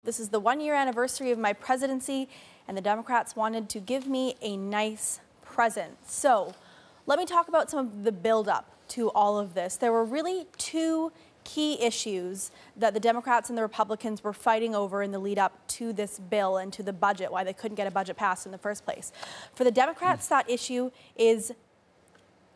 This is the one-year anniversary of my presidency, and the Democrats wanted to give me a nice present. So let me talk about some of the build-up to all of this. There were really two key issues that the Democrats and the Republicans were fighting over in the lead up to this bill and to the budget, why they couldn't get a budget passed in the first place. For the Democrats, that issue is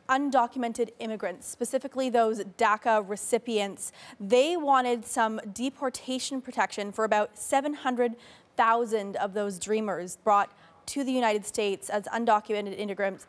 undocumented immigrants, specifically those DACA recipients. They wanted some deportation protection for about 700,000 of those dreamers brought to the United States as undocumented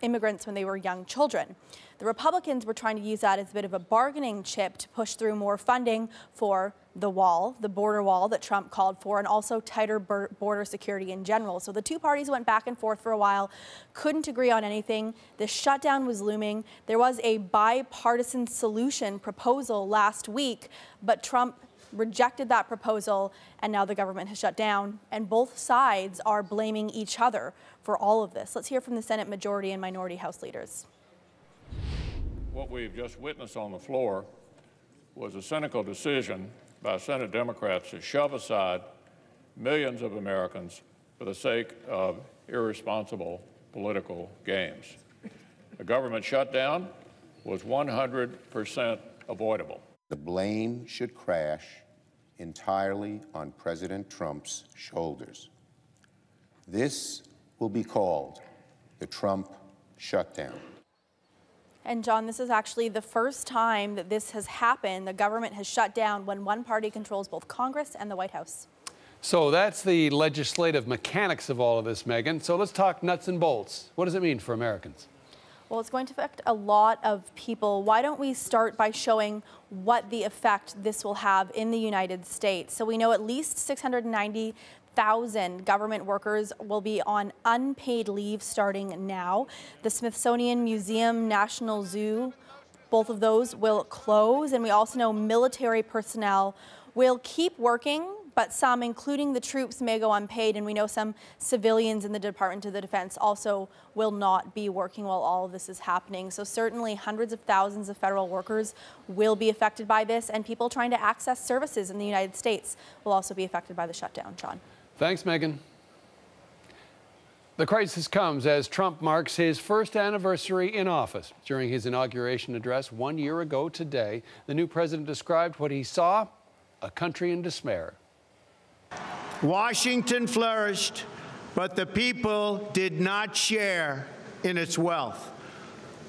immigrants when they were young children. The Republicans were trying to use that as a bit of a bargaining chip to push through more funding for the wall, the border wall that Trump called for, and also tighter border security in general. So the two parties went back and forth for a while, couldn't agree on anything. The shutdown was looming. There was a bipartisan solution proposal last week, but Trump rejected that proposal, and now the government has shut down, and both sides are blaming each other for all of this. Let's hear from the Senate Majority and Minority House leaders. What we've just witnessed on the floor was a cynical decision by Senate Democrats to shove aside millions of Americans for the sake of irresponsible political games. The government shutdown was 100% avoidable. The blame should crash entirely on President Trump's shoulders. This will be called the Trump shutdown. And John, this is actually the first time that this has happened. The government has shut down when one party controls both Congress and the White House. So that's the legislative mechanics of all of this, Megan. So let's talk nuts and bolts. What does it mean for Americans? Well, it's going to affect a lot of people. Why don't we start by showing what the effect this will have in the United States? So we know at least 690,000 government workers will be on unpaid leave starting now. The Smithsonian Museum, National Zoo, both of those will close. And we also know military personnel will keep working, but some, including the troops, may go unpaid. And we know some civilians in the Department of Defense also will not be working while all of this is happening. So certainly hundreds of thousands of federal workers will be affected by this, and people trying to access services in the United States will also be affected by the shutdown. John. Thanks, Megan. The crisis comes as Trump marks his first anniversary in office. During his inauguration address 1 year ago today, the new president described what he saw: a country in despair. Washington flourished, but the people did not share in its wealth.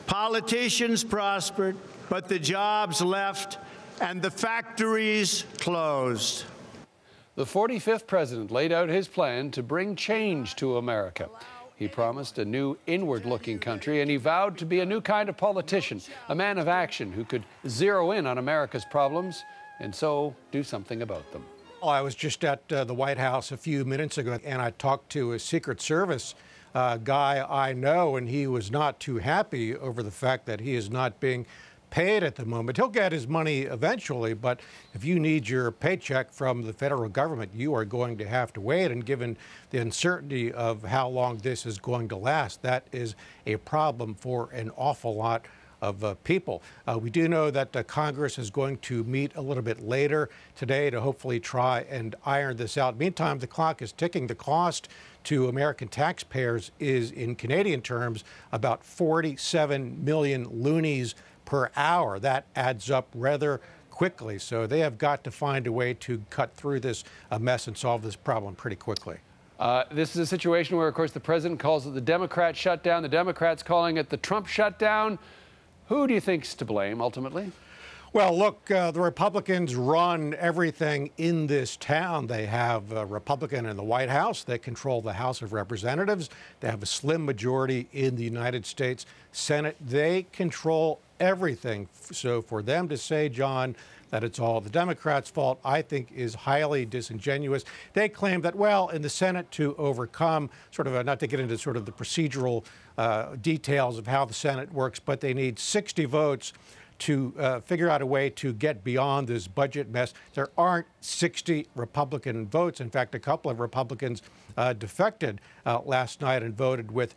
Politicians prospered, but the jobs left and the factories closed. The 45th president laid out his plan to bring change to America. He promised a new inward-looking country, and he vowed to be a new kind of politician, a man of action who could zero in on America's problems and so do something about them. I was just at the White House a few minutes ago, and I talked to a Secret Service guy I know, and he was not too happy over the fact that he is not being paid at the moment. He'll get his money eventually, but if you need your paycheck from the federal government, you are going to have to wait. And given the uncertainty of how long this is going to last, that is a problem for an awful lot of people. We do know that Congress is going to meet a little bit later today to hopefully try and iron this out. Meantime, the clock is ticking. The cost to American taxpayers is, in Canadian terms, about 47 million loonies per hour. That adds up rather quickly. So they have got to find a way to cut through this mess and solve this problem pretty quickly. This is a situation where, of course, the president calls it the Democrat shutdown. The Democrats calling it the Trump shutdown. Who do you think's to blame, ultimately? Well, look, the Republicans run everything in this town. They have a Republican in the White House. They control the House of Representatives. They have a slim majority in the United States Senate. They control everything. So for them to say, John, that it's all the Democrats' fault, I think is highly disingenuous. They claim that, well, in the Senate to overcome sort of, not to get into sort of the procedural details of how the Senate works, but they need 60 votes to figure out a way to get beyond this budget mess. There aren't 60 Republican votes. In fact, a couple of Republicans defected last night and voted with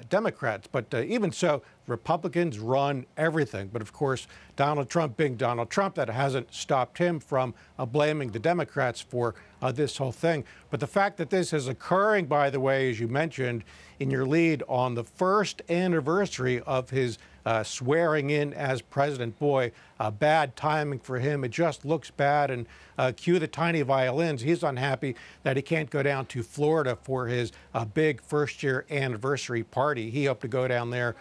Democrats. But even so, Republicans run everything. But of course, Donald Trump being Donald Trump, that hasn't stopped him from blaming the Democrats for this whole thing. But the fact that this is occurring, by the way, as you mentioned in your lead, on the first anniversary of his swearing in as president, boy, bad timing for him. It just looks bad. And cue the tiny violins. He's unhappy that he can't go down to Florida for his big first-year anniversary party. He hoped to go down there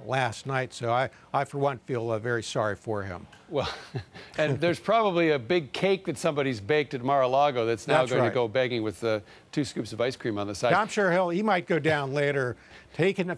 last night. So I for one, feel very sorry for him. Well, and there's probably a big cake that somebody's baked at Mar-a-Lago that's now going to go begging with 2 scoops of ice cream on the side. I'm sure he might go down later.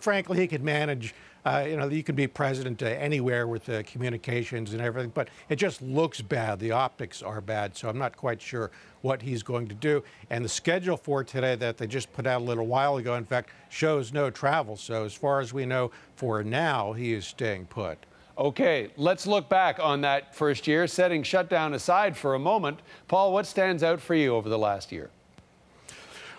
Frankly, he could manage. You can be president anywhere with communications and everything, but it just looks bad. The optics are bad, so I'm not quite sure what he's going to do. And the schedule for today that they just put out a little while ago, in fact, shows no travel. So as far as we know for now, he is staying put. Okay, let's look back on that first year, setting shutdown aside for a moment. Paul, what stands out for you over the last year?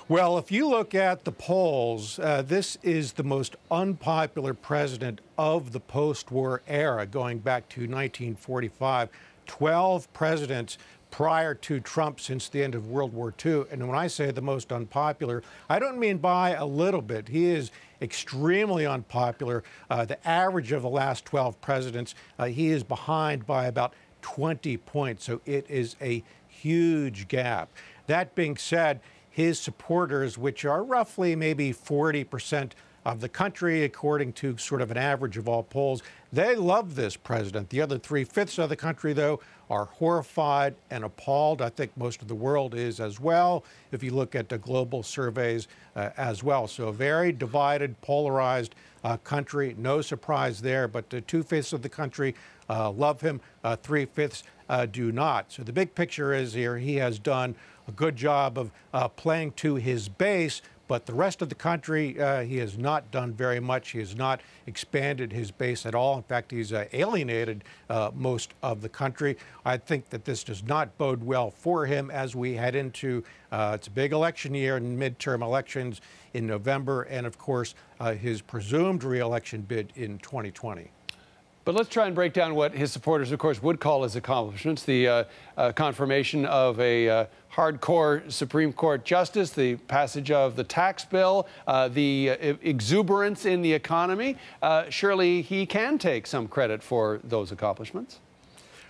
Well, if you look at the polls, this is the most unpopular president of the post-war era, going back to 1945. 12 presidents prior to Trump since the end of World War II. And when I say the most unpopular, I don't mean by a little bit. He is extremely unpopular. The average of the last 12 presidents, he is behind by about 20 points. So it is a huge gap. That being said, his supporters, which are roughly maybe 40% of the country, according to sort of an average of all polls, they love this president. The other 3/5 of the country, though, are horrified and appalled. I think most of the world is as well, if you look at the global surveys as well. So a very divided, polarized country. No surprise there, but 2/5 of the country love him, 3/5 do not. So the big picture is here, he has done a good job of playing to his base, but the rest of the country, he has not done very much. He has not expanded his base at all. In fact, he's alienated most of the country. I think that this does not bode well for him as we head into, it's a big election year and midterm elections in November, and of course, his presumed re-election bid in 2020. But let's try and break down what his supporters, of course, would call his accomplishments. The confirmation of a hardcore Supreme Court justice, the passage of the tax bill, the exuberance in the economy. Surely he can take some credit for those accomplishments.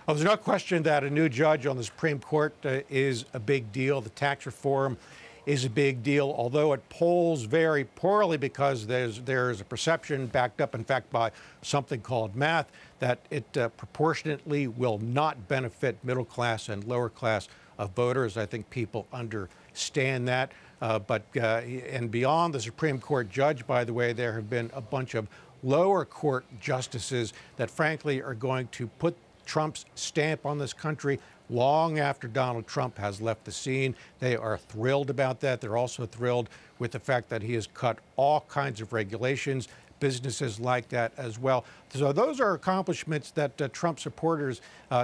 Well, there's no question that a new judge on the Supreme Court is a big deal. The tax reform is a big deal, although it polls very poorly because there's a perception backed up, in fact, by something called math, that it proportionately will not benefit middle class and lower class voters. I think people understand that. And beyond the Supreme Court judge, by the way, there have been a bunch of lower court justices that, frankly, are going to put Trump's stamp on this country long after Donald Trump has left the scene. They are thrilled about that. They're also thrilled with the fact that he has cut all kinds of regulations. Businesses like that as well. So those are accomplishments that Trump supporters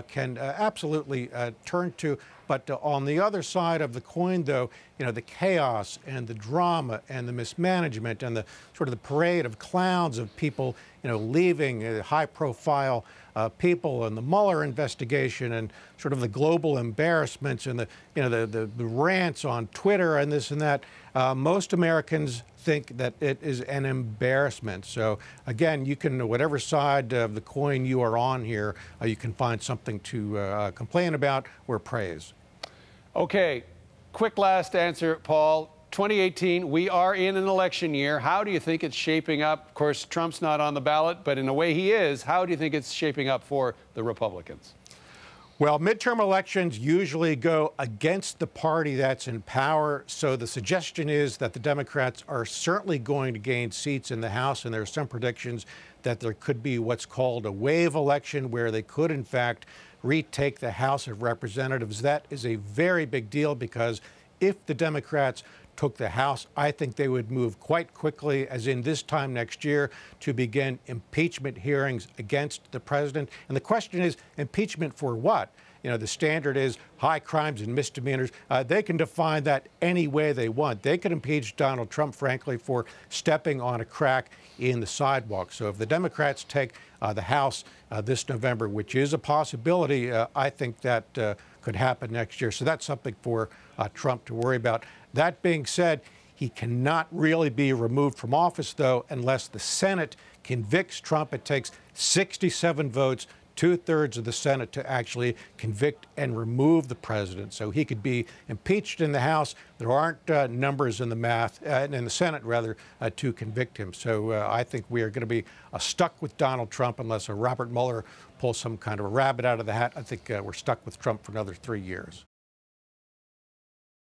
can absolutely turn to. But on the other side of the coin, though, the chaos and the drama and the mismanagement and the sort of the parade of clowns of people, leaving high-profile people, and the Mueller investigation, and sort of the global embarrassments, and the rants on Twitter and this and that. Most Americans think that it is an embarrassment. So again, you can, whatever side of the coin you are on here, you can find something to complain about or praise. Okay, quick last answer, Paul. 2018, we are in an election year. How do you think it's shaping up? Of course, Trump's not on the ballot, but in a way he is. How do you think it's shaping up for the Republicans? Well, midterm elections usually go against the party that's in power. So the suggestion is that the Democrats are certainly going to gain seats in the House. And there are some predictions that there could be what's called a wave election, where they could, in fact, retake the House of Representatives. That is a very big deal, because if the Democrats took the House, I think they would move quite quickly, as in this time next year, to begin impeachment hearings against the president. And the question is, impeachment for what? The standard is high crimes and misdemeanors. They can define that any way they want. They could impeach Donald Trump, frankly, for stepping on a crack in the sidewalk. So if the Democrats take the House this November, which is a possibility, I think that could happen next year. So that's something for Trump to worry about. That being said, he cannot really be removed from office, though, unless the Senate convicts Trump. It takes 67 votes, 2/3 of the Senate, to actually convict and remove the president. So he could be impeached in the House. There aren't numbers in the Senate, rather, to convict him. So I think we are going to be stuck with Donald Trump unless Robert Mueller pulls some kind of a rabbit out of the hat. I think we're stuck with Trump for another 3 years.